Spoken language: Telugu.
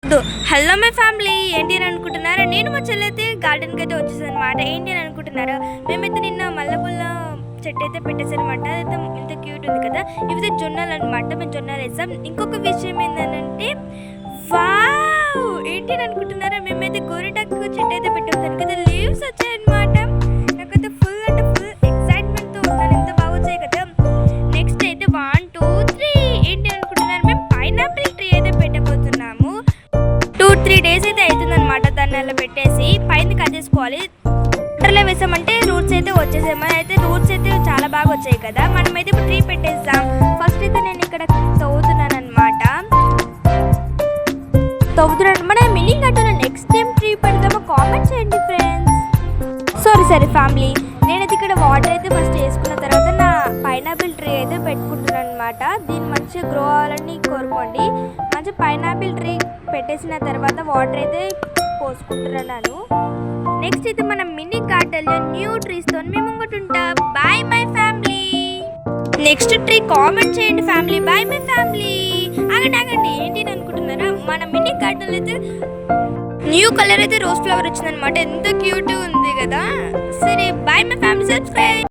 హలో మై ఫ్యామిలీ, ఏంటి అని అనుకుంటున్నారా? నేను మా చెల్లైతే గార్డెన్కి అయితే వచ్చేసాను అనమాట. ఏంటి అని అనుకుంటున్నారా? మేమైతే నిన్న మల్లెపూల చెట్టు అయితే పెట్టేసాను అనమాట. అదైతే ఎంత క్యూట్ ఉంది కదా. ఇవైతే జొన్నలు అనమాట. మేము జొన్నలు వేసాం. ఇంకొక విషయం ఏంటంటే, వావ్, ఏంటి అని అనుకుంటున్నారా? మేమైతే గోరింటాకు చెట్టు అయితే పెట్టేసాను కదా. లీవ్స్ వచ్చాయన్నమాట. నాకైతే ఫుల్ అంటే ఫుల్ ఎక్సైట్మెంట్తో ఉన్నాను. ఎంత బాగా వచ్చాయి కదా. నెక్స్ట్ అయితే 1 2 3 ఏంటి అనుకుంటున్నారు? మేము పైనాపిల్ ట్రీ అయితే పెట్టబోతున్నాము. 2-3 డేస్ అయితే అవుతుందన్నమాట. దాన్ని అలా పెట్టేసి పైన కట్ చేసుకోవాలి. వాటర్లో వేసామంటే రూట్స్ అయితే వచ్చేసాయి. మన అయితే రూట్స్ అయితే చాలా బాగా వచ్చాయి కదా. మనమైతే ఇప్పుడు ట్రీ పెట్టేస్తాం. ఫస్ట్ అయితే నేను ఇక్కడ తవ్వుతున్నాను అనమాట. మన మినీ గార్డెన్లో నెక్స్ట్ టైం ట్రీ పెడతామో కామెంట్ చేయండి ఫ్రెండ్స్. సారీ ఫ్యామిలీ, నేనైతే ఇక్కడ వాటర్ అయితే ఫస్ట్ వేసుకున్న తర్వాత నా పైనాపిల్ ట్రీ అయితే పెట్టుకుంటున్నాను అనమాట. దీన్ని మంచిగా గ్రో అవ్వాలని కోరుకోండి. మంచిగా పైనాపిల్ ట్రీ పెట్టేసిన తర్వాత వాటర్ అయితే పోసుకుంటున్నాను. నెక్స్ట్ అయితే మన మినీ గార్డెన్లో న్యూ ట్రీస్తో మేము ముంగటుంటా. Bye my family. Next tree comment చేయండి ఫ్యామిలీ. Bye my family. ఆగండి, ఏంటి అనుకుంటున్నారా? మన మినీ గార్డెన్లో అయితే న్యూ కలర్ అయితే రోజ్ ఫ్లవర్ వచ్చిందనమాట. ఎంత క్యూట్ ఉంది కదా. సరే బాయ్ మై ఫ్యామిలీ. సబ్స్క్రైబ్.